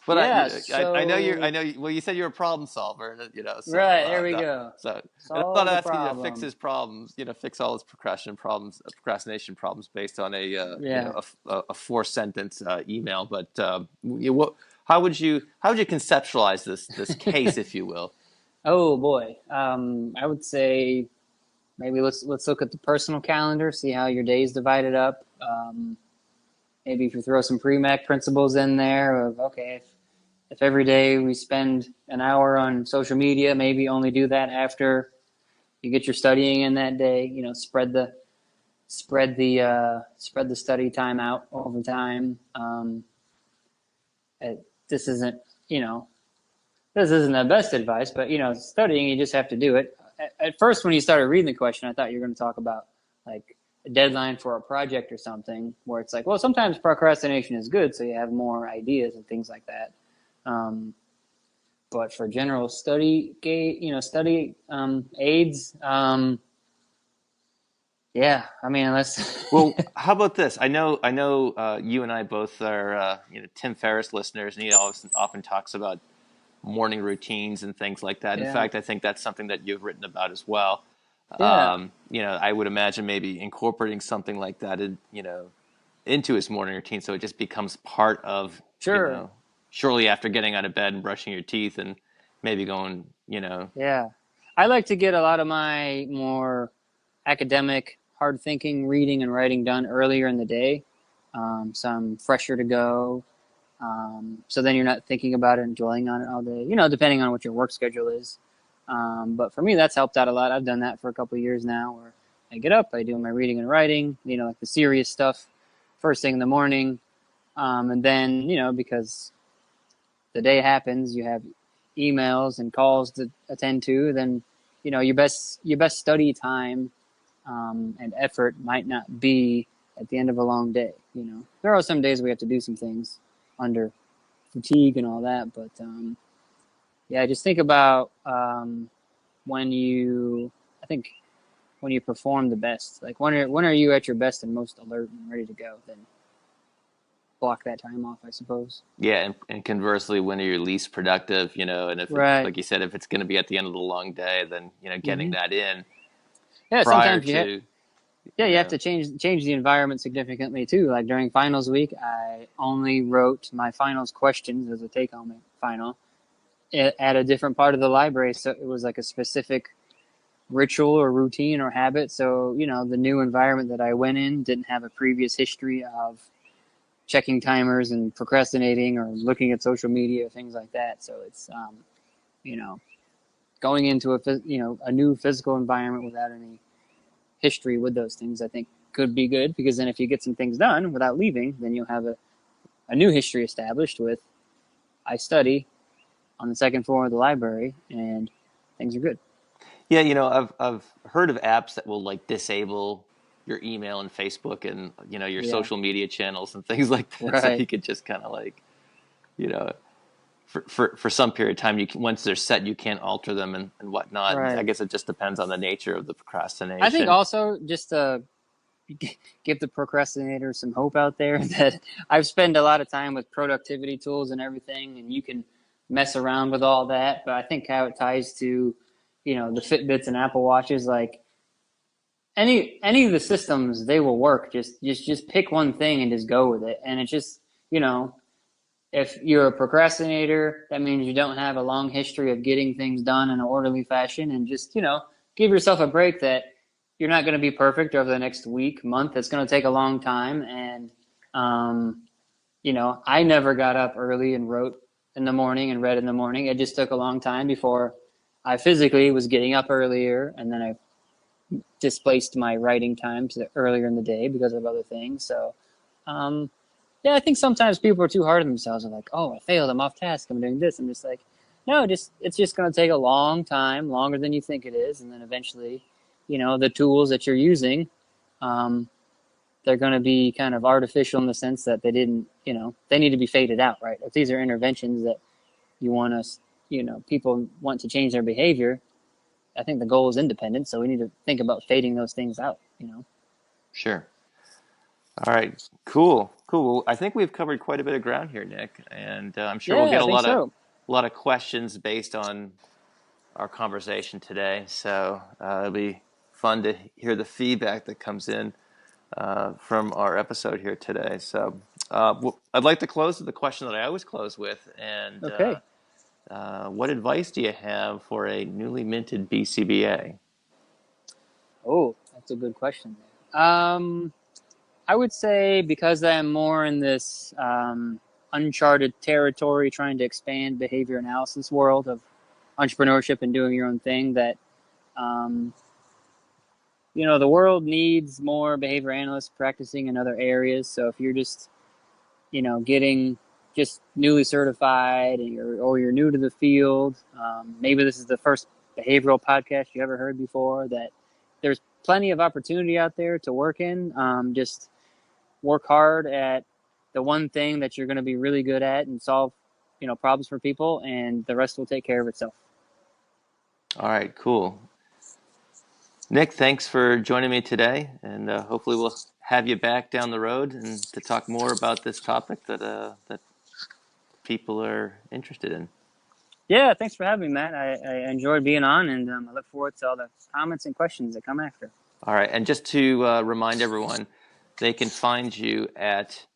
But yeah, I know well, you said you're a problem solver, So, right, there we go. So I'm not asking you to fix his problems, fix all his procrastination problems based on a 4-sentence email. But how would you conceptualize this case, if you will? Oh boy, I would say maybe let's look at the personal calendar, see how your day's divided up. Maybe if you throw some pre-Mac principles in there of, okay, if every day we spend an hour on social media, maybe only do that after you get your studying in that day. Spread the study time out over time. This isn't you know this isn't the best advice, but studying, you just have to do it. At first, when you started reading the question, I thought you were going to talk about like a deadline for a project or something, where it's like, well, sometimes procrastination is good, so you have more ideas and things like that. But for general study, study aids, yeah, I mean, unless Well, how about this? I know, you and I both are, Tim Ferriss listeners, and he often talks about morning routines and things like that. In yeah, fact, I think that's something that you've written about as well. yeah, I would imagine maybe incorporating something like that, into his morning routine, so it just becomes part of, sure, shortly after getting out of bed and brushing your teeth and maybe going. yeah. I like to get a lot of my more academic, hard thinking reading and writing done earlier in the day. So I'm fresher to go. So then you're not thinking about it and dwelling on it all day, depending on what your work schedule is. But for me, that's helped out a lot. I've done that for a couple of years now, where I get up, I do my reading and writing, like the serious stuff first thing in the morning. And then, because the day happens, you have emails and calls to attend to, then, your best study time and effort might not be at the end of a long day. There are some days we have to do some things under fatigue and all that, but yeah, just think about when you, I think when you perform the best, like when are you at your best and most alert and ready to go? Then block that time off, I suppose. Yeah, and conversely, when you're least productive, and if it's Right. like you said, if it's going to be at the end of the long day, then getting hmm that in Yeah. prior Sometimes to, yeah, you you have know, to change the environment significantly too. Like during finals week, I only wrote my finals questions as a take-home final at a different part of the library, so it was like a specific ritual or routine or habit. So, the new environment that I went in didn't have a previous history of checking timers and procrastinating or looking at social media, things like that. So it's, you know, going into a new physical environment without any history with those things, I think could be good, because then if you get some things done without leaving, then you'll have a new history established with, I study on the second floor of the library and things are good. yeah, I've heard of apps that will like disable your email and Facebook and your Yeah. social media channels and things like that, so Right. you could just kind of like you know for some period of time, once they're set, you can't alter them and whatnot. And I Right. guess it just depends on the nature of the I think procrastination. also just to give the procrastinator some hope out there that I've spent a lot of time with productivity tools and everything, and you can mess around with all that. But I think how it ties to, the Fitbits and Apple Watches, like any of the systems, they will work. Just pick one thing and just go with it. And it's just, you know, if you're a procrastinator, that means you don't have a long history of getting things done in an orderly fashion, and just, give yourself a break that you're not going to be perfect over the next week, month. It's going to take a long time. And, I never got up early and wrote in the morning and read in the morning. It just took a long time before I physically was getting up earlier, and then I displaced my writing time to earlier in the day because of other things. So, um, yeah, I think sometimes people are too hard on themselves. They're like, "Oh, I failed. I'm off task. I'm doing this." I'm just like, no, it's just going to take a long time, longer than you think it is, and then eventually, the tools that you're using, um, they're going to be kind of artificial in the sense that they didn't, they need to be faded out, right? If these are interventions that you want us, people want to change their behavior, I think the goal is independence. So we need to think about fading those things out. Sure. All right. Cool. Cool. Well, I think we've covered quite a bit of ground here, Nick, and I'm sure we'll Yeah, get I think so. a lot of questions based on our conversation today. So it'll be fun to hear the feedback that comes in from our episode here today. So I'd like to close with the question that I always close with, and Okay. what advice do you have for a newly minted BCBA? Oh, that's a good question. I would say, because I'm more in this uncharted territory, trying to expand behavior analysis world of entrepreneurship and doing your own thing, that the world needs more behavior analysts practicing in other areas. So if you're just getting just newly certified, and you're new to the field, maybe this is the first behavioral podcast you ever heard before, that there's plenty of opportunity out there to work in. Just work hard at the one thing that you're going to be really good at and solve problems for people, and the rest will take care of itself. All right, cool. Nick, thanks for joining me today, and hopefully we'll have you back down the road and to talk more about this topic that people are interested in. Yeah, thanks for having me, Matt. I enjoyed being on, and I look forward to all the comments and questions that come after. All right, and just to remind everyone, they can find you at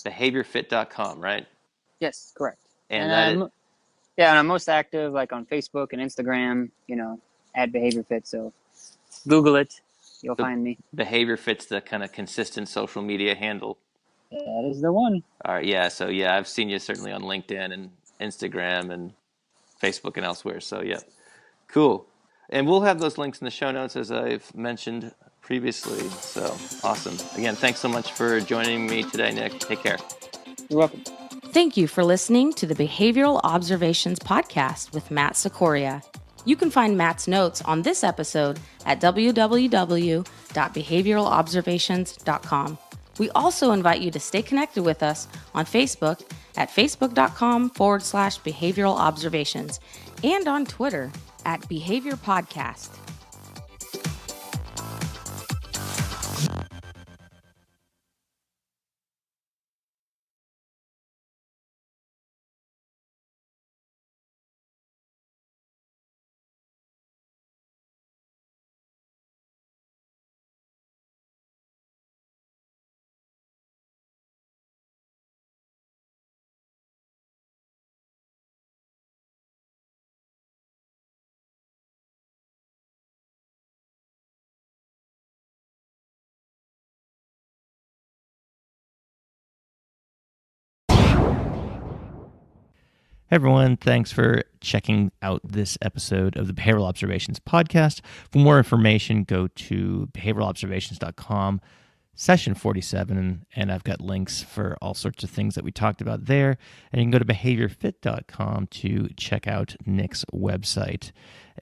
BehaviorFit.com, right? Yes, correct. And and I'm most active like on Facebook and Instagram, at BehaviorFit. So Google it, you'll find me. BehaviorFit's the kind of consistent social media handle. That is the one. All right, yeah. So yeah, I've seen you certainly on LinkedIn and Instagram and Facebook and elsewhere. So yeah, cool. And we'll have those links in the show notes, as I've mentioned previously. So awesome. Again, thanks so much for joining me today, Nick. Take care. You're welcome. Thank you for listening to the Behavioral Observations Podcast with Matt Cicoria. You can find Matt's notes on this episode at www.behavioralobservations.com. We also invite you to stay connected with us on Facebook at facebook.com/behavioral observations and on Twitter at Behavior Podcast. Hey everyone, thanks for checking out this episode of the Behavioral Observations Podcast. For more information, go to behavioralobservations.com, session 47, and I've got links for all sorts of things that we talked about there. And you can go to behaviorfit.com to check out Nick's website.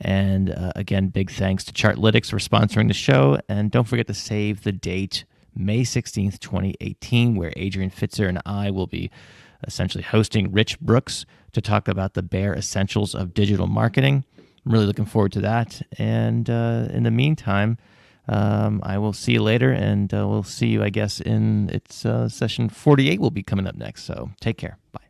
And again, big thanks to Chartlytics for sponsoring the show. And don't forget to save the date, May 16th, 2018, where Adrian Fitzer and I will be essentially hosting Rich Brooks to talk about the bare essentials of digital marketing. I'm really looking forward to that. And in the meantime, I will see you later, and we'll see you, I guess, in session 48 will be coming up next. So take care. Bye.